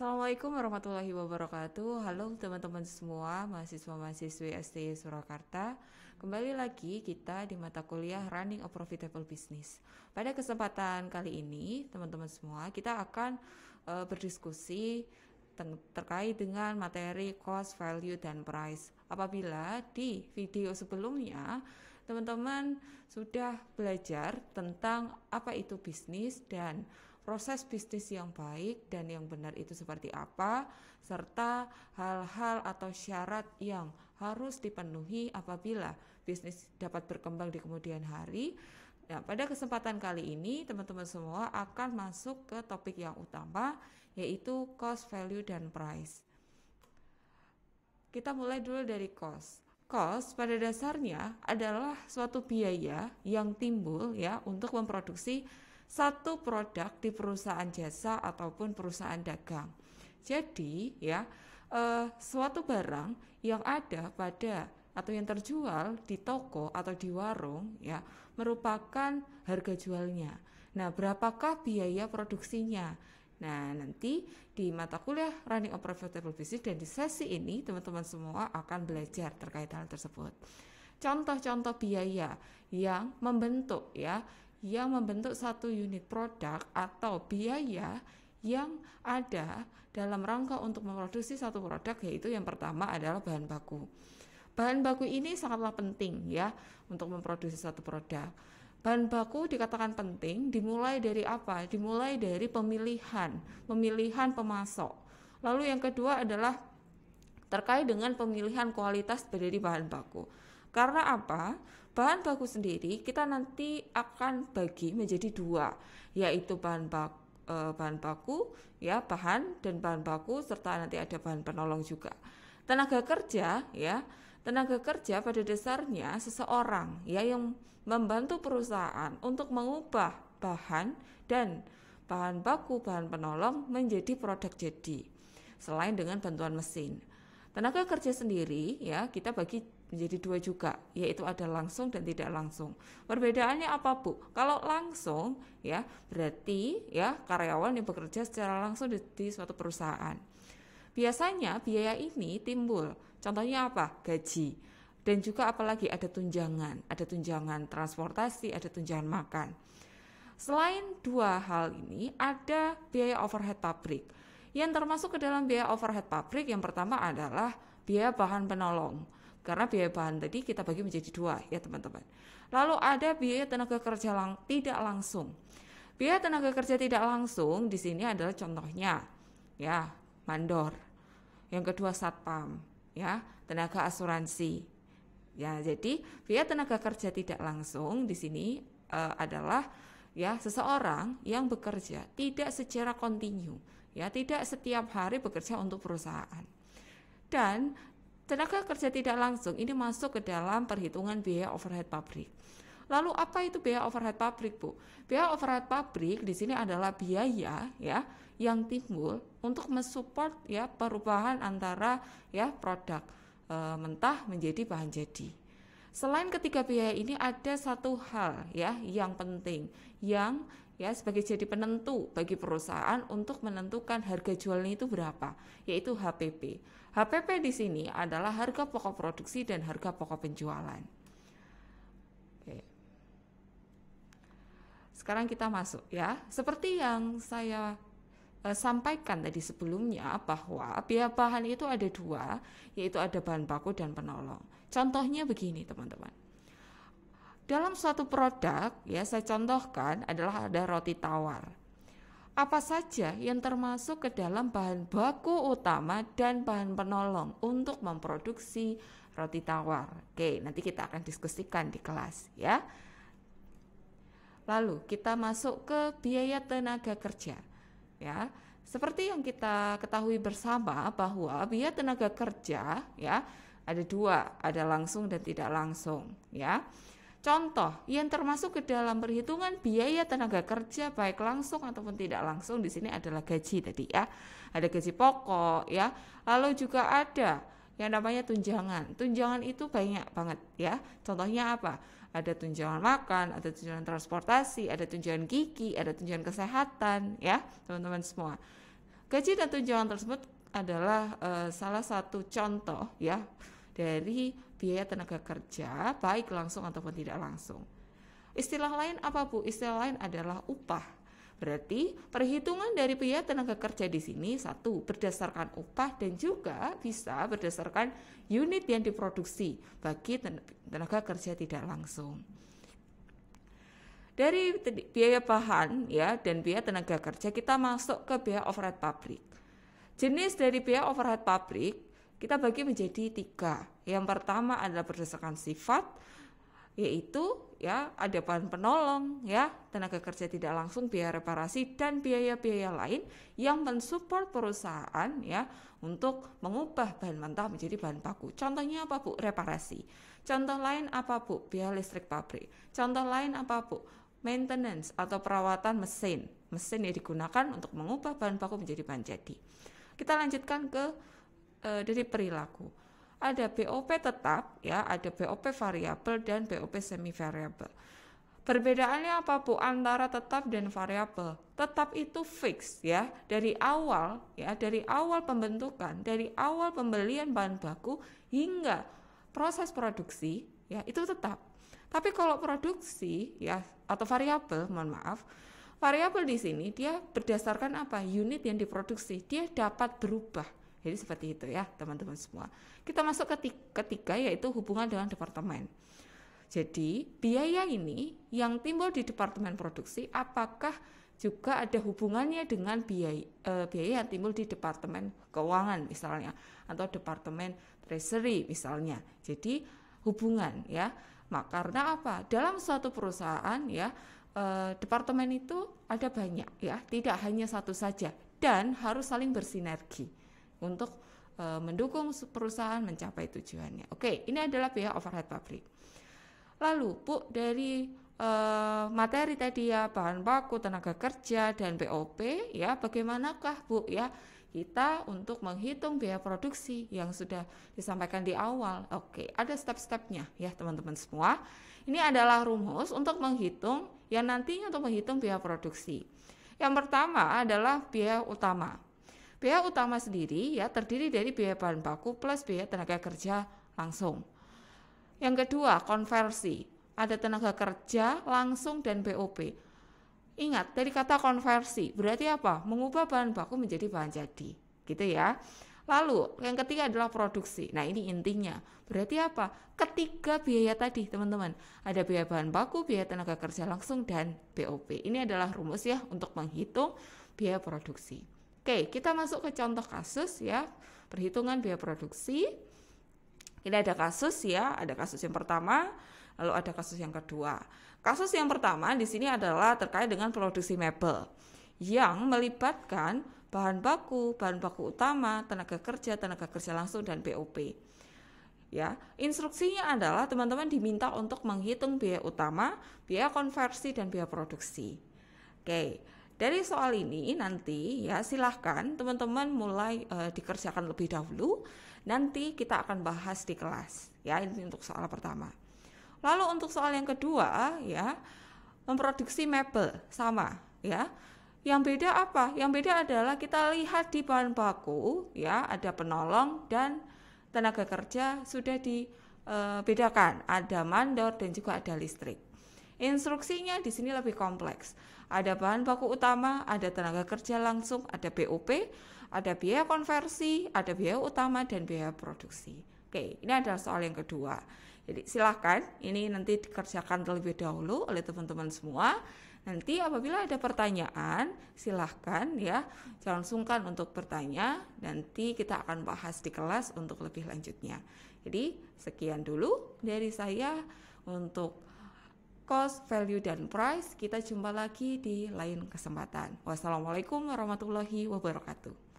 Assalamualaikum warahmatullahi wabarakatuh. Halo teman-teman semua, mahasiswa-mahasiswi STY Surakarta. Kembali lagi kita di mata kuliah Running a Profitable Business. Pada kesempatan kali ini, teman-teman semua, kita akan berdiskusi terkait dengan materi cost, value, dan price. Apabila di video sebelumnya teman-teman sudah belajar tentang apa itu bisnis dan proses bisnis yang baik dan yang benar itu seperti apa, serta hal-hal atau syarat yang harus dipenuhi apabila bisnis dapat berkembang di kemudian hari. Nah, pada kesempatan kali ini teman-teman semua akan masuk ke topik yang utama, yaitu cost, value, dan price. Kita mulai dulu dari cost. Cost pada dasarnya adalah suatu biaya yang timbul ya untuk memproduksi satu produk di perusahaan jasa ataupun perusahaan dagang. Jadi ya suatu barang yang ada pada atau yang terjual di toko atau di warung ya merupakan harga jualnya. Nah, berapakah biaya produksinya? Nah, nanti di mata kuliah Running a Profitable Business dan di sesi ini teman-teman semua akan belajar terkait hal tersebut. Contoh-contoh biaya yang membentuk satu unit produk atau biaya yang ada dalam rangka untuk memproduksi satu produk, yaitu yang pertama adalah bahan baku. Bahan baku ini sangatlah penting ya untuk memproduksi satu produk. Bahan baku dikatakan penting dimulai dari apa? Dimulai dari pemilihan pemasok. Lalu yang kedua adalah terkait dengan pemilihan kualitas dari bahan baku. Karena apa? Bahan baku sendiri kita nanti akan bagi menjadi dua, yaitu bahan baku ya, bahan dan bahan baku, serta nanti ada bahan penolong juga. Tenaga kerja pada dasarnya seseorang ya yang membantu perusahaan untuk mengubah bahan dan bahan baku, bahan penolong menjadi produk jadi, selain dengan bantuan mesin. Tenaga kerja sendiri ya kita bagi menjadi dua juga, yaitu ada langsung dan tidak langsung. Perbedaannya apa, Bu? Kalau langsung ya berarti ya karyawan yang bekerja secara langsung di suatu perusahaan. Biasanya biaya ini timbul, contohnya apa? Gaji. Dan juga apalagi ada tunjangan transportasi, ada tunjangan makan. Selain dua hal ini, ada biaya overhead pabrik. Yang termasuk ke dalam biaya overhead pabrik yang pertama adalah biaya bahan penolong. Karena biaya bahan tadi kita bagi menjadi dua ya teman-teman. Lalu ada biaya tenaga kerja tidak langsung. Biaya tenaga kerja tidak langsung di sini adalah contohnya ya mandor. Yang kedua satpam ya, tenaga asuransi. Ya, jadi biaya tenaga kerja tidak langsung di sini adalah ya seseorang yang bekerja tidak secara kontinu, ya tidak setiap hari bekerja untuk perusahaan. Dan tenaga kerja tidak langsung ini masuk ke dalam perhitungan biaya overhead pabrik. Lalu apa itu biaya overhead pabrik, Bu? Biaya overhead pabrik di sini adalah biaya ya yang timbul untuk mensupport ya perubahan antara ya produk mentah menjadi bahan jadi. Selain ketiga biaya ini ada satu hal ya yang penting yang ya sebagai jadi penentu bagi perusahaan untuk menentukan harga jualnya itu berapa, yaitu HPP. HPP di sini adalah harga pokok produksi dan harga pokok penjualan. Oke. Sekarang kita masuk ya. Seperti yang saya sampaikan tadi sebelumnya bahwa biaya bahan itu ada dua, yaitu ada bahan baku dan penolong. Contohnya begini teman-teman. Dalam suatu produk ya saya contohkan adalah ada roti tawar. Apa saja yang termasuk ke dalam bahan baku utama dan bahan penolong untuk memproduksi roti tawar? Oke, nanti kita akan diskusikan di kelas ya. Lalu kita masuk ke biaya tenaga kerja. Ya, seperti yang kita ketahui bersama bahwa biaya tenaga kerja ya ada dua, ada langsung dan tidak langsung ya. Contoh yang termasuk ke dalam perhitungan biaya tenaga kerja baik langsung ataupun tidak langsung di sini adalah gaji tadi ya. Ada gaji pokok ya. Lalu juga ada yang namanya tunjangan. Tunjangan itu banyak banget ya. Contohnya apa? Ada tunjangan makan, ada tunjangan transportasi, ada tunjangan gigi, ada tunjangan kesehatan ya, teman-teman semua. Gaji dan tunjangan tersebut adalah salah satu contoh ya dari biaya tenaga kerja, baik langsung ataupun tidak langsung. Istilah lain apa Bu? Istilah lain adalah upah. Berarti perhitungan dari biaya tenaga kerja di sini satu berdasarkan upah dan juga bisa berdasarkan unit yang diproduksi bagi tenaga kerja tidak langsung. Dari biaya bahan ya dan biaya tenaga kerja kita masuk ke biaya overhead pabrik. Jenis dari biaya overhead pabrik kita bagi menjadi 3. Yang pertama adalah berdasarkan sifat, yaitu ya ada bahan penolong ya, tenaga kerja tidak langsung, biaya reparasi dan biaya-biaya lain yang mensupport perusahaan ya untuk mengubah bahan mentah menjadi bahan baku. Contohnya apa Bu? Reparasi. Contoh lain apa Bu? Biaya listrik pabrik. Contoh lain apa Bu? Maintenance atau perawatan mesin yang digunakan untuk mengubah bahan baku menjadi bahan jadi. Kita lanjutkan ke dari perilaku. Ada BOP tetap ya, ada BOP variabel dan BOP semi variabel. Perbedaannya apa Bu antara tetap dan variabel? Tetap itu fix ya, dari awal pembentukan, dari awal pembelian bahan baku hingga proses produksi ya itu tetap. Tapi kalau produksi ya atau variabel, variabel di sini dia berdasarkan apa? Unit yang diproduksi, dia dapat berubah. Jadi seperti itu ya teman-teman semua. Kita masuk ke ketiga yaitu hubungan dengan departemen. Jadi biaya ini yang timbul di departemen produksi apakah juga ada hubungannya dengan biaya yang timbul di departemen keuangan misalnya atau departemen treasury misalnya. Jadi hubungan ya. Karena apa? Dalam suatu perusahaan ya departemen itu ada banyak ya, tidak hanya satu saja dan harus saling bersinergi untuk mendukung perusahaan mencapai tujuannya. Oke, ini adalah biaya overhead pabrik. Lalu Bu, dari materi tadi ya, bahan baku, tenaga kerja, dan BOP ya, bagaimanakah Bu ya kita untuk menghitung biaya produksi yang sudah disampaikan di awal? Oke, ada step-stepnya ya teman-teman semua. Ini adalah rumus untuk menghitung yang nantinya untuk menghitung biaya produksi. Yang pertama adalah biaya utama. Biaya utama sendiri ya terdiri dari biaya bahan baku plus biaya tenaga kerja langsung. Yang kedua, konversi. Ada tenaga kerja langsung dan BOP. Ingat, dari kata konversi berarti apa? Mengubah bahan baku menjadi bahan jadi, gitu ya. Lalu yang ketiga adalah produksi. Nah, ini intinya. Berarti apa? Ketiga biaya tadi, teman-teman. Ada biaya bahan baku, biaya tenaga kerja langsung dan BOP. Ini adalah rumus ya untuk menghitung biaya produksi. Oke, kita masuk ke contoh kasus ya, perhitungan biaya produksi. Ini ada kasus ya, ada kasus yang pertama, lalu ada kasus yang kedua. Kasus yang pertama di sini adalah terkait dengan produksi mebel yang melibatkan bahan baku utama, tenaga kerja langsung dan BOP. Ya, instruksinya adalah teman-teman diminta untuk menghitung biaya utama, biaya konversi dan biaya produksi. Oke. Dari soal ini nanti ya silahkan teman-teman mulai dikerjakan lebih dahulu. Nanti kita akan bahas di kelas ya, ini untuk soal pertama. Lalu untuk soal yang kedua ya, memproduksi mebel sama ya. Yang beda apa? Yang beda adalah kita lihat di bahan baku ya, ada penolong dan tenaga kerja sudah dibedakan, ada mandor dan juga ada listrik. Instruksinya di sini lebih kompleks. Ada bahan baku utama, ada tenaga kerja langsung, ada BOP, ada biaya konversi, ada biaya utama dan biaya produksi. Oke, ini adalah soal yang kedua. Jadi silahkan ini nanti dikerjakan terlebih dahulu oleh teman-teman semua. Nanti apabila ada pertanyaan, silahkan ya, jangan sungkan untuk bertanya. Nanti kita akan bahas di kelas untuk lebih lanjutnya. Jadi sekian dulu dari saya untuk cost, value, dan price. Kita jumpa lagi di lain kesempatan. Wassalamualaikum warahmatullahi wabarakatuh.